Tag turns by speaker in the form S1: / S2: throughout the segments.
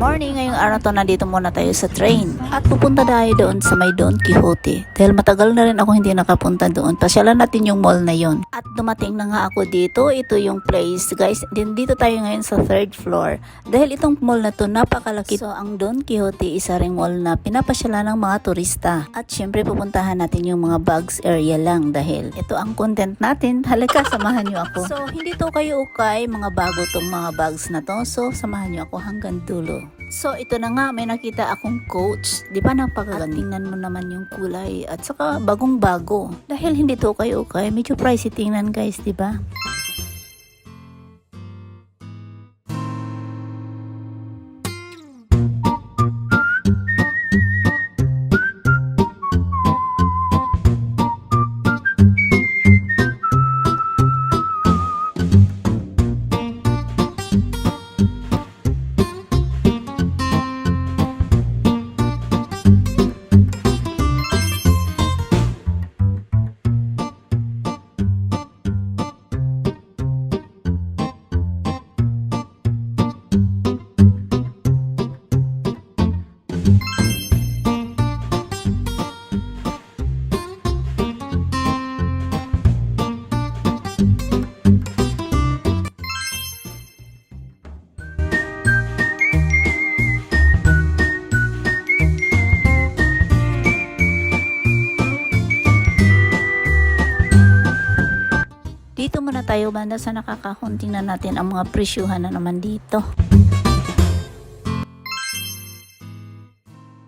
S1: Morning, ngayong araw to nandito muna tayo sa train at pupunta tayo doon sa may Don Quixote dahil matagal na rin ako hindi nakapunta doon. Pasyalan natin yung mall na yon. At dumating na nga ako dito. Ito yung place guys. Dito tayo ngayon sa 3rd floor dahil itong mall na to napakalaki. So ang Don Quixote isa ring mall na pinapasyalan ng mga turista at syempre pupuntahan natin yung mga bags area lang dahil ito ang content natin. Halika, samahan nyo ako. So hindi to kayo ukay, mga bago tong mga bags na to. So samahan nyo ako hanggang dulo. So ito na nga, may nakita akong coach. Di ba napakaganda? Tingnan mo naman yung kulay at saka bagong bago. Dahil hindi to kayo okay, medyo pricey tingnan guys, di ba? Dito muna tayo banda sa nakakahon. Tingnan natin ang mga presyuhan na naman dito.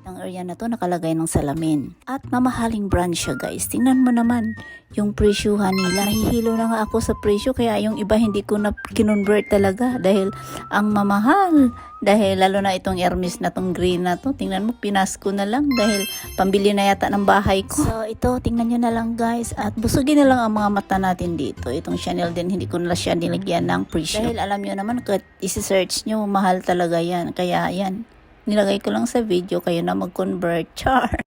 S1: Ang area na to nakalagay ng salamin. At mamahaling brand siya guys. Tingnan mo naman yung presyuhan nila. Nahihilo na nga ako sa presyo kaya yung iba hindi ko na kinonvert talaga dahil ang mamahal. Dahil lalo na itong Hermes na tong green na to. Tingnan mo, pinasko na lang dahil pambili na yata ng bahay ko. So ito, tingnan nyo na lang guys. At busugin na lang ang mga mata natin dito. Itong Chanel din, hindi ko na siya nilagyan ng presyo. Dahil alam nyo naman, kahit isi-search nyo, mahal talaga yan. Kaya yan, nilagay ko lang sa video, kayo na mag-convert. Char!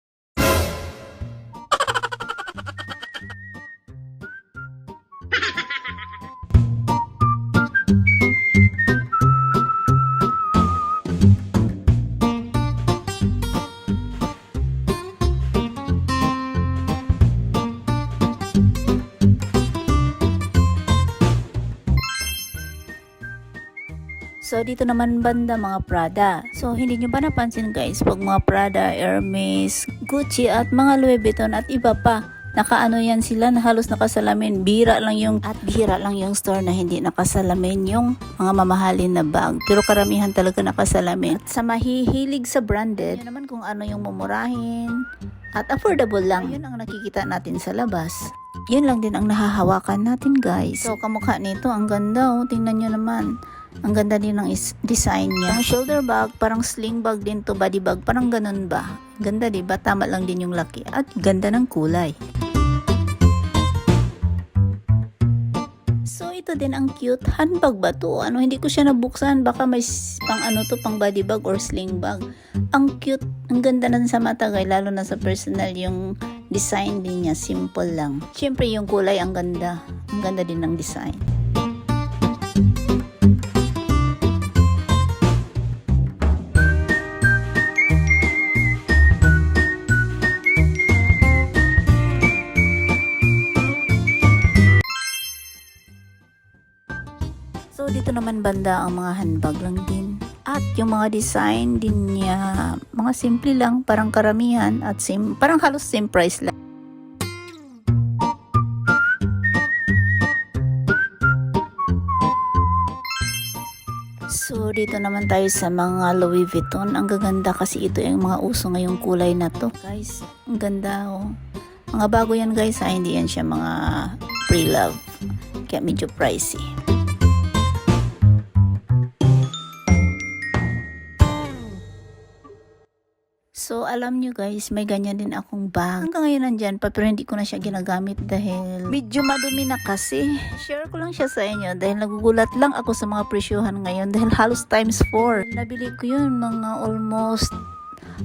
S1: So, dito naman banda mga Prada. So, hindi nyo ba napansin guys, pag mga Prada, Hermes, Gucci at mga Louis Vuitton at iba pa, nakaano yan sila na halos nakasalamin. Bihira lang yung store na hindi nakasalamin yung mga mamahalin na bag. Pero karamihan talaga nakasalamin. At sa mahihilig sa branded, yun naman kung ano yung mumurahin at affordable lang. Yun ang nakikita natin sa labas. Yun lang din ang nahahawakan natin guys. So, kamukha nito, ang ganda oh. Tingnan nyo naman. Ang ganda din ng design niya. Ang shoulder bag, parang sling bag din to, body bag, parang ganun ba? Ganda diba? Tama lang din yung laki at ganda ng kulay. So ito din ang cute handbag ba to? Ano, hindi ko siya nabuksan, baka may pang ano to, pang body bag or sling bag. Ang cute, ang ganda na sa mata guys, lalo na sa personal yung design din niya, simple lang. Syempre yung kulay ang ganda din ng design. So dito naman banda ang mga handbag lang din. At yung mga design din niya, mga simple lang, parang karamihan at parang halos same price lang. So dito naman tayo sa mga Louis Vuitton. Ang gaganda kasi ito yung mga uso ngayong kulay na to. Guys, ang ganda oh. Mga bago yan guys ha, hindi yan siya mga pre-love. Kaya medyo pricey. So, alam nyo guys, may ganyan din akong bag. Hanggang ngayon nandyan pa, pero hindi ko na siya ginagamit dahil medyo madumi na kasi. Share ko lang siya sa inyo dahil nagugulat lang ako sa mga presyuhan ngayon dahil halos times 4. Nabili ko yun mga almost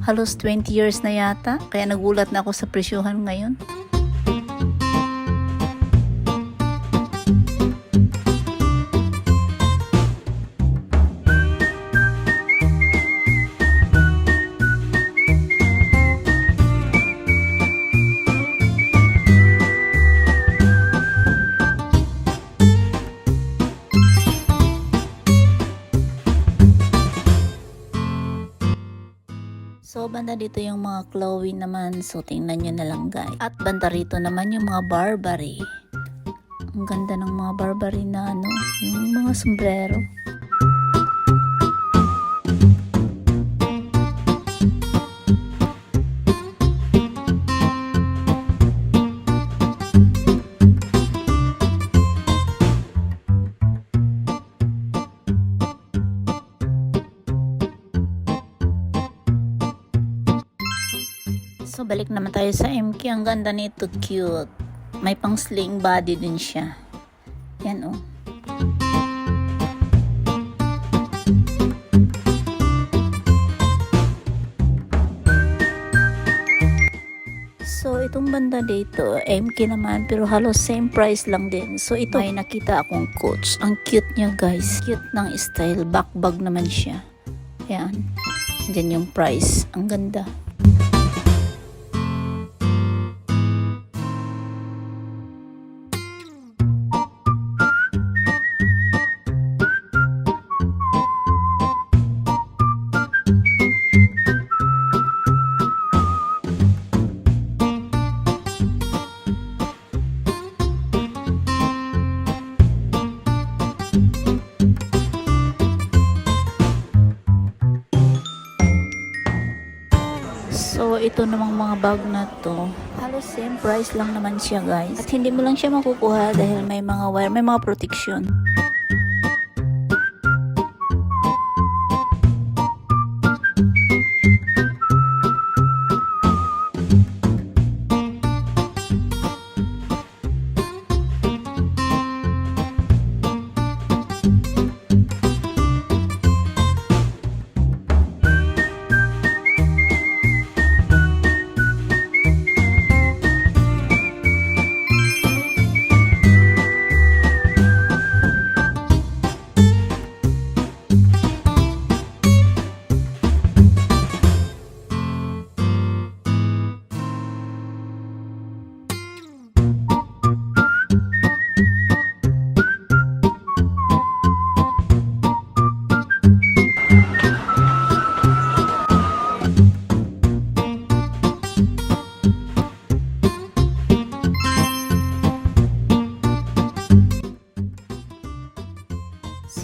S1: halos 20 years na yata. Kaya nagulat na ako sa presyuhan ngayon. maganda dito yung mga Chloe naman. So, tingnan nyo na lang guys. At banda rito naman yung mga Burberry. Ang ganda ng mga Burberry na ano, yung mga sombrero. So, balik naman tayo sa MK. Ang ganda nito, cute. May pang sling body din siya. Yan, oh. So, itong banda dito, MK naman, pero halos same price lang din. So, ito ay nakita akong Coach. Ang cute niya, guys. Cute ng style. Backbag naman siya. Yan. Diyan yung price. Ang ganda. So, ito namang mga bag na to, halos same price lang naman siya guys. At hindi mo lang siya makukuha dahil may mga wire, may mga protection.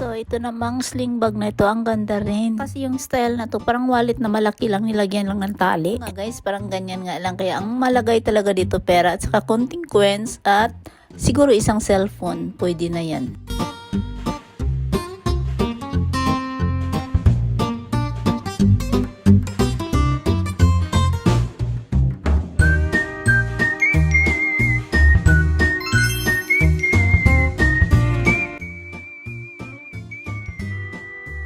S1: So, ito namang sling bag na ito, ang ganda rin. Kasi yung style na to, parang wallet na malaki lang, nilagyan lang ng tali. Nga guys, parang ganyan nga lang. Kaya ang malagay talaga dito pera at saka konting coins at siguro isang cellphone. Pwede na yan.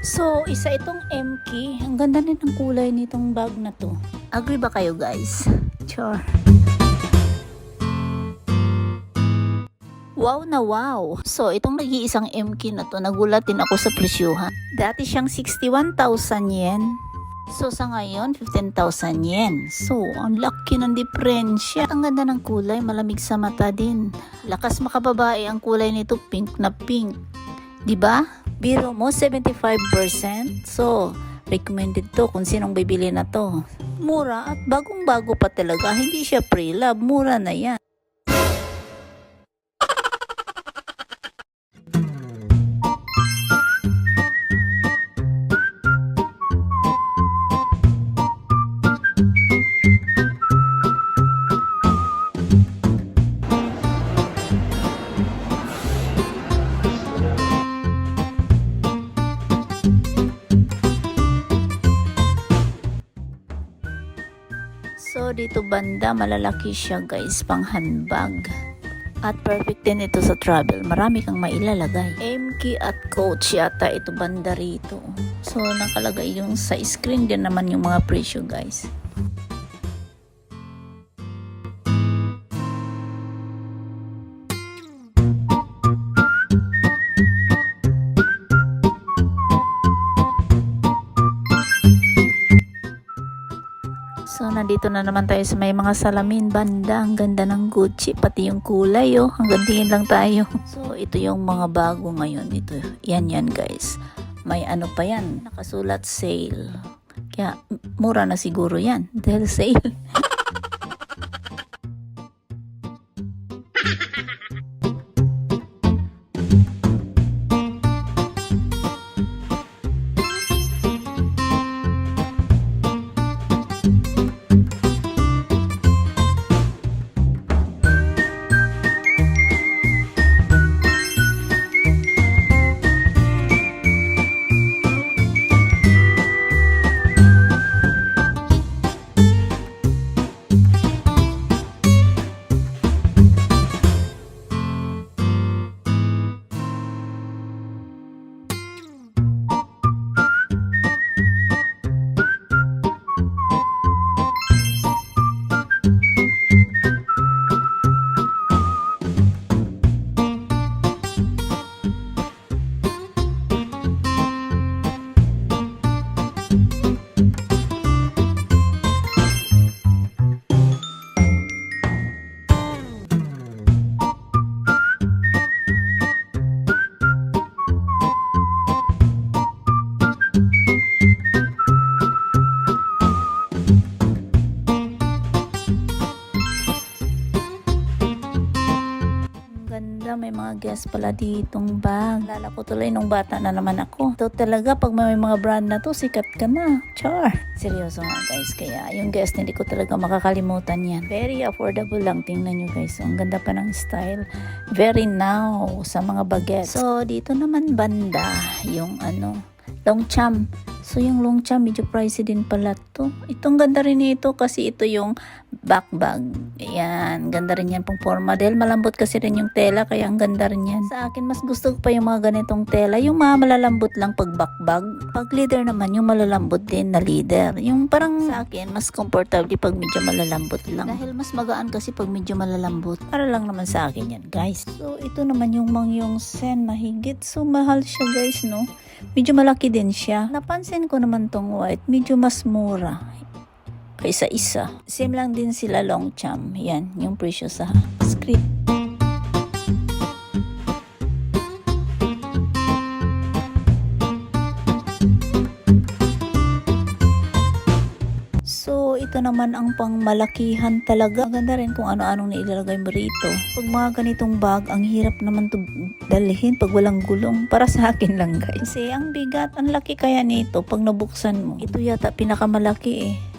S1: So, isa itong MK. Ang ganda din ng kulay nitong bag na to. Agree ba kayo guys? Sure. Wow na wow! So, itong nag-iisang MK na to, nagulat din ako sa presyuhan. Dati siyang 61,000 yen. So, sa ngayon, 15,000 yen. So, ang laki ng diferensya. Ang ganda ng kulay, malamig sa mata din. Lakas makababae ang kulay nito, pink na pink. Diba? Biro mo, 75%. So, recommended to kung sinong bibili na to. Mura at bagong-bago pa talaga. Hindi siya pre-love. Mura na yan. So, dito banda, malalaki siya guys, pang handbag. At perfect din ito sa travel. Marami kang mailalagay. MK at Coach yata ito banda rito. So, nakalagay yung sa screen din naman yung mga presyo guys. So, nandito na naman tayo sa may mga salamin banda. Ang ganda ng Gucci, pati yung kulay, oh. Hanggang tingin lang tayo. So, ito yung mga bago ngayon. Ito, yan guys. May ano pa yan, nakasulat sale. Kaya mura na siguro yan dahil sale. Ganda, may mga guest pala ditong bag. Lala ko tuloy nung bata na naman ako. Ito talaga, pag may mga brand na to, sikat ka na. Char! Seryoso nga guys, kaya yung guest, hindi ko talaga makakalimutan yan. Very affordable lang, tingnan nyo guys. Ang ganda pa ng style. Very now sa mga bagets. So, dito naman banda, yung Longchamp. So, yung Longchamp, medyo pricey din pala to. Itong ganda rin ito kasi ito yung back bag. Ayan, ganda rin yan pong forma. Dahil malambot kasi rin yung tela, kaya ang ganda rin yan. Sa akin, mas gusto ko pa yung mga ganitong tela. Yung mga malalambot lang pag back bag. Pag leather naman, yung malalambot din na leather. Yung parang sa akin, mas comfortable pag medyo malalambot lang. Dahil mas magaan kasi pag medyo malalambot. Para lang naman sa akin yan, guys. So, ito naman yung Mangyong Sen mahigit. So, mahal siya, guys, no? Medyo malaki din siya. Napansin ko naman tong white, medyo mas mura kaysa isa. Same lang din sila Longchamp. Yan, yung presyo sa screen. So, ito naman ang pangmalakihan talaga. Maganda rin kung ano-anong nailalagay mo rito. Pag mga ganitong bag, ang hirap naman to dalhin pag walang gulong. Para sa akin lang guys. Kasi ang bigat, ang laki kaya nito pag nabuksan mo. Ito yata pinakamalaki eh.